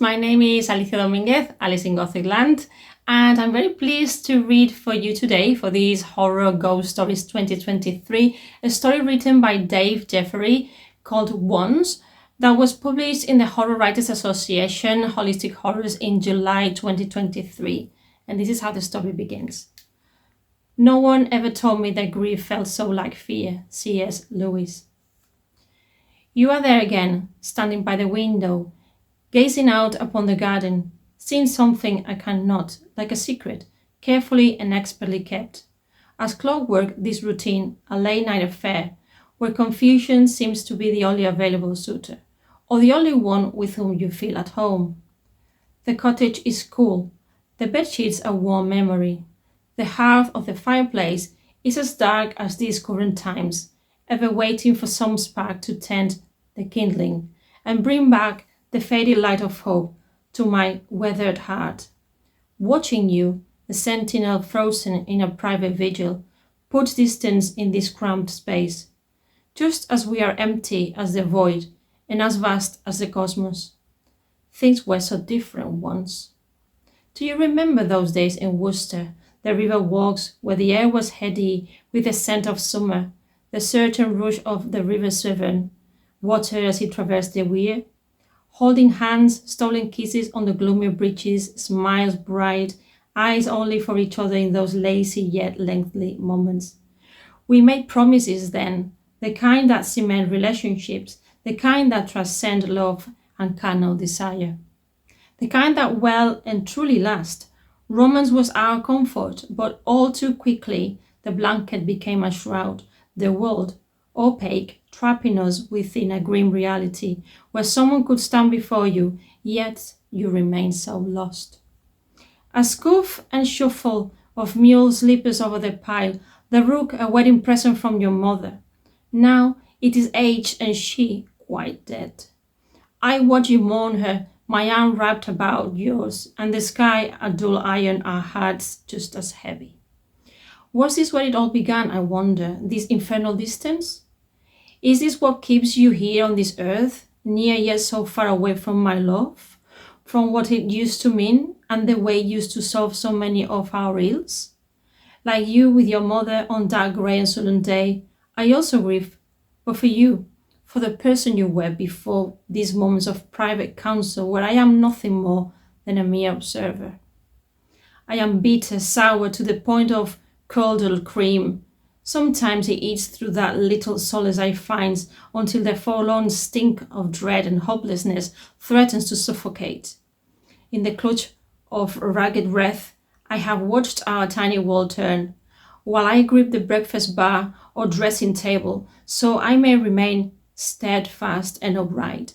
friends, my name is Alicia Dominguez, Alice in Gothic Land, and I'm very pleased to read for you today for this Horror Ghost Stories 2023, a story written by Dave Jeffrey called Once, that was published in the Horror Writers Association Holistic Horrors in July 2023. And this is how the story begins. No one ever told me that grief felt so like fear. C.S. Lewis. You are there again, standing by the window, gazing out upon the garden, seeing something I cannot, like a secret, carefully and expertly kept. As clockwork, this routine, a late-night affair, where confusion seems to be the only available suitor, or the only one with whom you feel at home. The cottage is cool, the bedsheets a warm memory. The hearth of the fireplace is as dark as these current times, ever waiting for some spark to tend the kindling and bring back the faded light of hope to my weathered heart. Watching you, the sentinel frozen in a private vigil, puts distance in this cramped space, just as we are empty as the void and as vast as the cosmos. Things were so different once. Do you remember those days in Worcester, the river walks where the air was heady with the scent of summer, the certain rush of the river Severn, water as it traversed the weir? Holding hands, stolen kisses on the gloomy bridges, smiles bright, eyes only for each other in those lazy yet lengthy moments. We made promises then, the kind that cement relationships, the kind that transcend love and carnal desire. The kind that well and truly last. Romance was our comfort, but all too quickly the blanket became a shroud, the world, opaque, trapping us within a grim reality where someone could stand before you, yet you remain so lost. A scoof and shuffle of mule slippers over the pile, the rook a wedding present from your mother. Now it is aged and she quite dead. I watch you mourn her, my arm wrapped about yours, and the sky a dull iron, our hearts just as heavy. Was this where it all began, I wonder, this infernal distance? Is this what keeps you here on this earth, near yet so far away from my love, from what it used to mean, and the way it used to solve so many of our ills? Like you with your mother on that grey and sullen day, I also grieve, but for you, for the person you were before these moments of private counsel where I am nothing more than a mere observer. I am bitter, sour to the point of curdled cream. Sometimes it eats through that little solace I find until the forlorn stink of dread and hopelessness threatens to suffocate. In the clutch of ragged wrath, I have watched our tiny world turn, while I grip the breakfast bar or dressing table, so I may remain steadfast and upright.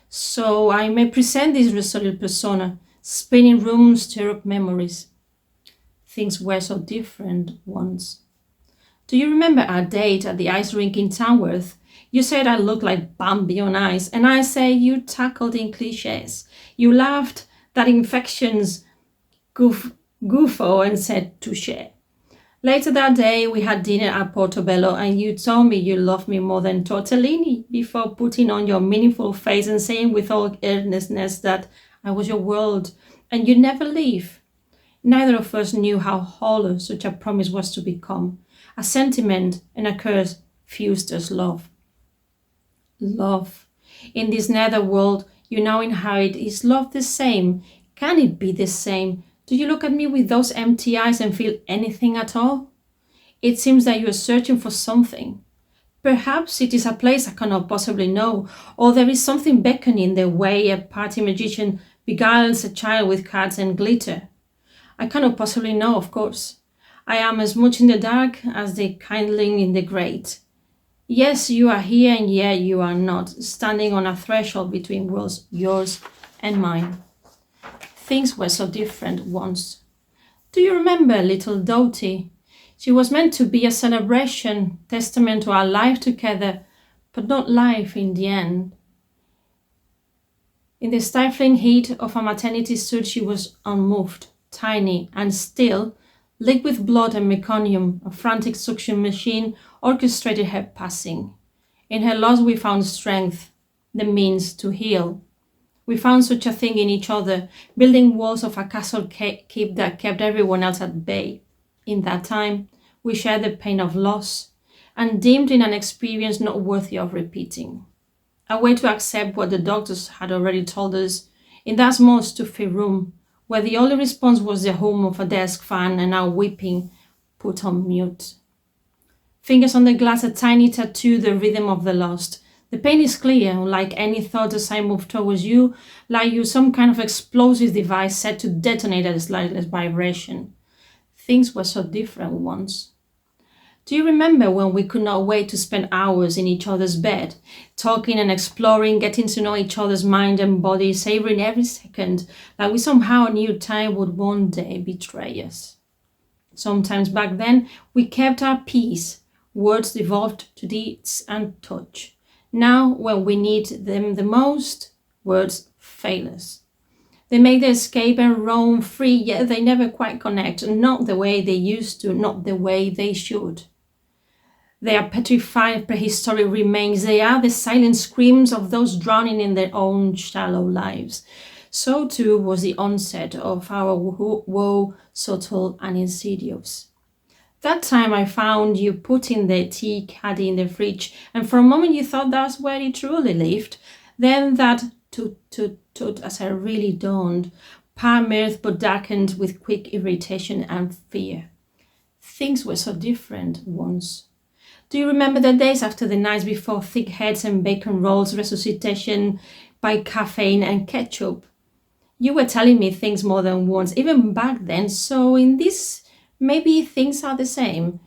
So I may present this resolute persona, spinning rooms, stir up memories. Things were so different once. Do you remember our date at the ice rink in Tamworth? You said I looked like Bambi on ice, and I say you tackled in cliches. You laughed that infections guffaw and said touche. Later that day, we had dinner at Portobello, and you told me you loved me more than tortellini before putting on your meaningful face and saying with all earnestness that I was your world and you'd never leave. Neither of us knew how hollow such a promise was to become. A sentiment and a curse fused as love. Love. In this nether world you now inherit, is love the same? Can it be the same? Do you look at me with those empty eyes and feel anything at all? It seems that you are searching for something. Perhaps it is a place I cannot possibly know, or there is something beckoning the way a party magician beguiles a child with cards and glitter. I cannot possibly know, of course. I am as much in the dark as the kindling in the grate. Yes, you are here, and yet you are not, standing on a threshold between worlds, yours and mine. Things were so different once. Do you remember little Dottie? She was meant to be a celebration, testament to our life together, but not life in the end. In the stifling heat of a maternity suit, she was unmoved, tiny, and still, licked with blood and meconium. A frantic suction machine orchestrated her passing. In her loss we found strength, the means to heal. We found such a thing in each other, building walls of a castle keep that kept everyone else at bay. In that time, we shared the pain of loss and deemed it an experience not worthy of repeating. A way to accept what the doctors had already told us in that small stuffy room, where the only response was the hum of a desk fan and our weeping put on mute. Fingers on the glass, a tiny tattoo, the rhythm of the lost. The pain is clear, like any thought as I move towards you, like you some kind of explosive device set to detonate at the slightest vibration. Things were so different once. Do you remember when we could not wait to spend hours in each other's bed, talking and exploring, getting to know each other's mind and body, savoring every second, like we somehow knew time would one day betray us? Sometimes back then, we kept our peace. Words devolved to deeds and touch. Now, when we need them the most, words fail us. They make the escape and roam free, yet they never quite connect, not the way they used to, not the way they should. They are petrified prehistoric remains. They are the silent screams of those drowning in their own shallow lives. So too was the onset of our woe, subtle and insidious. That time I found you putting the tea caddy in the fridge, and for a moment you thought that's where it truly lived. Then that toot toot toot as I really dawned, mirth but darkened with quick irritation and fear. Things were so different once. Do you remember the days after the nights before thick heads and bacon rolls, resuscitation by caffeine and ketchup? You were telling me things more than once, even back then, so in this maybe things are the same.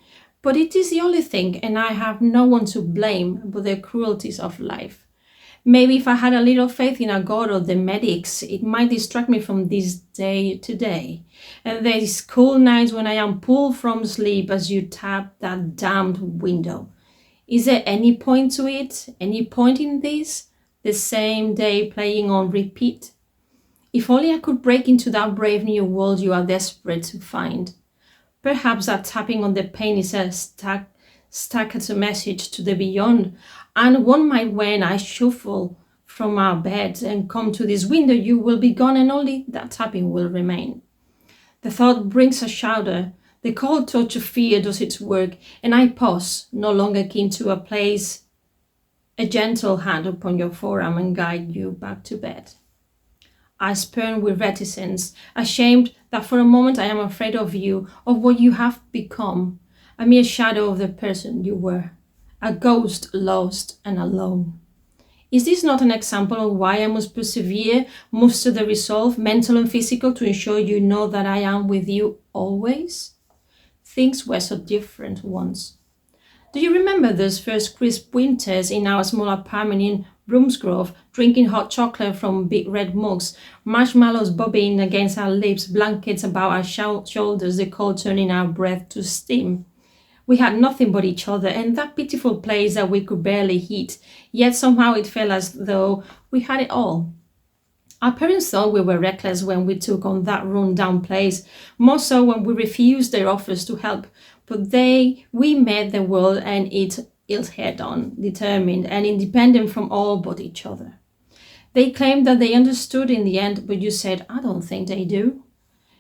But it is the only thing, and I have no one to blame but the cruelties of life. Maybe if I had a little faith in a God or the medics, it might distract me from this day to day. And these cool nights when I am pulled from sleep as you tap that damned window. Is there any point to it? Any point in this? The same day playing on repeat? If only I could break into that brave new world you are desperate to find. Perhaps that tapping on the pane is a staccato message to the beyond, and one might when I shuffle from our bed and come to this window you will be gone and only that tapping will remain. The thought brings a shudder, the cold touch of fear does its work, and I pause, no longer keen to place a gentle hand upon your forearm and guide you back to bed. I spurn with reticence, ashamed that for a moment I am afraid of you, of what you have become, a mere shadow of the person you were, a ghost lost and alone. Is this not an example of why I must persevere, muster the resolve, mental and physical, to ensure you know that I am with you always? Things were so different once. Do you remember those first crisp winters in our small apartment in Broomsgrove, drinking hot chocolate from big red mugs, marshmallows bobbing against our lips, blankets about our shoulders, the cold turning our breath to steam? We had nothing but each other and that pitiful place that we could barely heat, yet somehow it felt as though we had it all. Our parents thought we were reckless when we took on that run-down place, more so when we refused their offers to help, but we met the world and it head-on, determined and independent from all but each other. They claimed that they understood in the end, but you said, I don't think they do.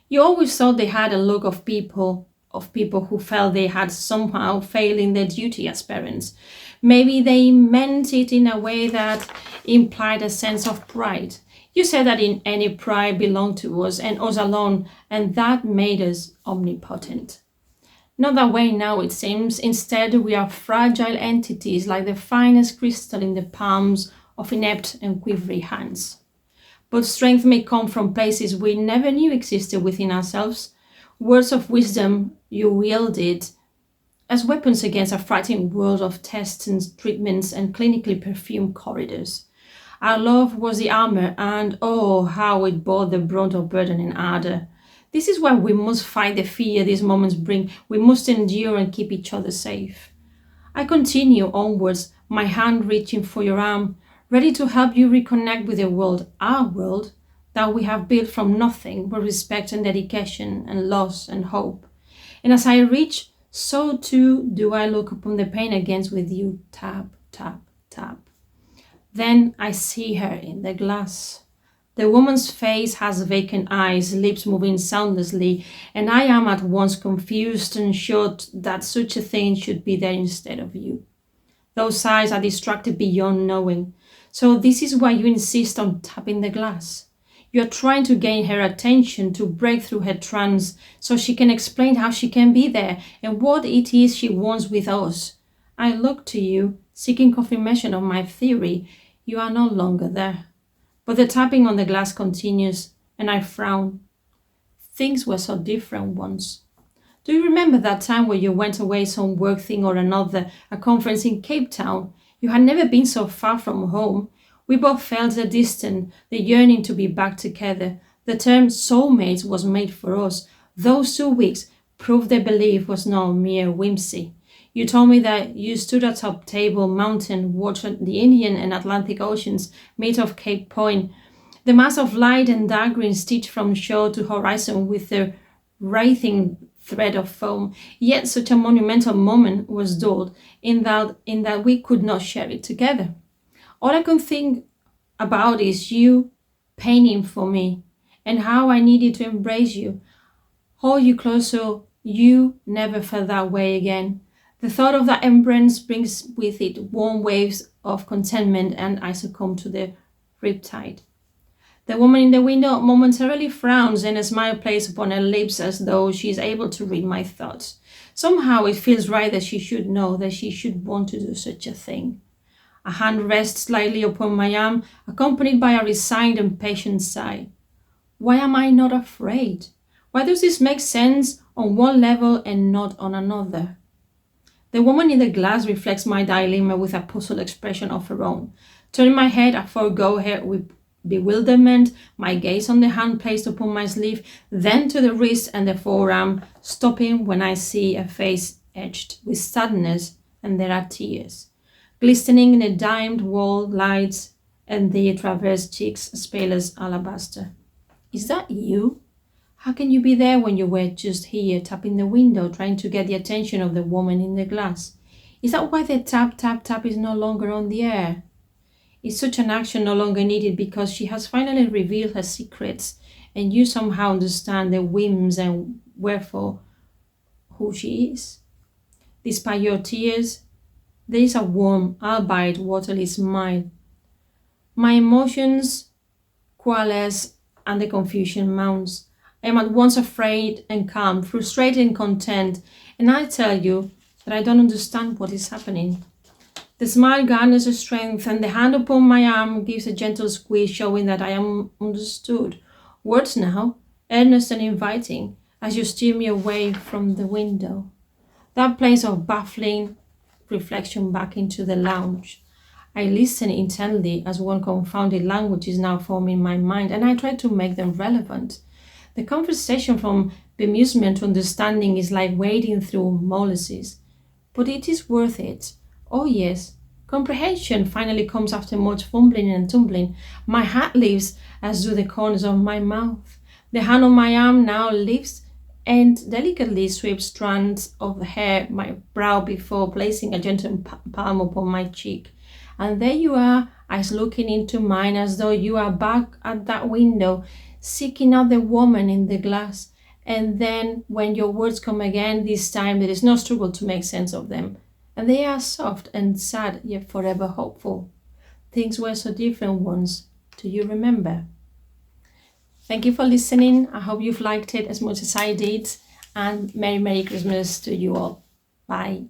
You always thought they had a look of people who felt they had somehow failed in their duty as parents. Maybe they meant it in a way that implied a sense of pride. You said that in any pride belonged to us and us alone, and that made us omnipotent. Not that way now, it seems. Instead, we are fragile entities like the finest crystal in the palms of inept and quivery hands. But strength may come from places we never knew existed within ourselves. Words of wisdom you wielded as weapons against a frightening world of tests and treatments and clinically perfumed corridors. Our love was the armor, and oh, how it bore the brunt of burden and ardor. This is why we must fight the fear these moments bring. We must endure and keep each other safe. I continue onwards, my hand reaching for your arm, ready to help you reconnect with the world, our world, that we have built from nothing but respect and dedication and loss and hope. And as I reach, so too do I look upon the pain against with you, tap, tap, tap. Then I see her in the glass, The woman's face has vacant eyes, lips moving soundlessly, and I am at once confused and sure that such a thing should be there instead of you. Those eyes are distracted beyond knowing. So this is why you insist on tapping the glass. You are trying to gain her attention, to break through her trance, so she can explain how she can be there and what it is she wants with us. I look to you, seeking confirmation of my theory. You are no longer there. But the tapping on the glass continues, and I frown. Things were so different once. Do you remember that time where you went away some work thing or another, a conference in Cape Town? You had never been so far from home. We both felt the distance, the yearning to be back together. The term soulmates was made for us. Those 2 weeks proved the belief was no mere whimsy. You told me that you stood atop Table Mountain, watching the Indian and Atlantic Oceans meet off Cape Point. The mass of light and dark green stitched from shore to horizon with the writhing thread of foam. Yet such a monumental moment was dulled in that we could not share it together. All I could think about is you painting for me and how I needed to embrace you, hold you close so you never felt that way again. The thought of that embrace brings with it warm waves of contentment, and I succumb to the riptide. The woman in the window momentarily frowns, and a smile plays upon her lips as though she is able to read my thoughts. Somehow it feels right that she should know, that she should want to do such a thing. A hand rests slightly upon my arm, accompanied by a resigned and patient sigh. Why am I not afraid? Why does this make sense on one level and not on another? The woman in the glass reflects my dilemma with a puzzled expression of her own. Turning my head, I forego her with bewilderment, my gaze on the hand placed upon my sleeve, then to the wrist and the forearm, stopping when I see a face edged with sadness, and there are tears, glistening in the dimmed wall lights, and the traverse cheeks as pale as alabaster. Is that you? How can you be there when you were just here, tapping the window, trying to get the attention of the woman in the glass? Is that why the tap, tap, tap is no longer on the air? Is such an action no longer needed because she has finally revealed her secrets and you somehow understand the whims and wherefore who she is? Despite your tears, there is a warm, albeit watery smile. My emotions coalesce and the confusion mounts. I am at once afraid and calm, frustrated and content, and I tell you that I don't understand what is happening. The smile garners a strength, and the hand upon my arm gives a gentle squeeze, showing that I am understood. Words now, earnest and inviting, as you steer me away from the window. That place of baffling reflection back into the lounge. I listen intently as one confounded language is now forming in my mind, and I try to make them relevant. The conversation from bemusement to understanding is like wading through molasses, but it is worth it. Oh yes, comprehension finally comes after much fumbling and tumbling. My hat lifts as do the corners of my mouth. The hand on my arm now lifts and delicately sweeps strands of hair my brow before placing a gentle palm upon my cheek. And there you are, eyes looking into mine as though you are back at that window, seeking out the woman in the glass. And then when your words come again, this time there is no struggle to make sense of them. And they are soft and sad, yet forever hopeful. Things were so different once. Do you remember? Thank you for listening. I hope you've liked it as much as I did. And Merry Christmas to you all. Bye.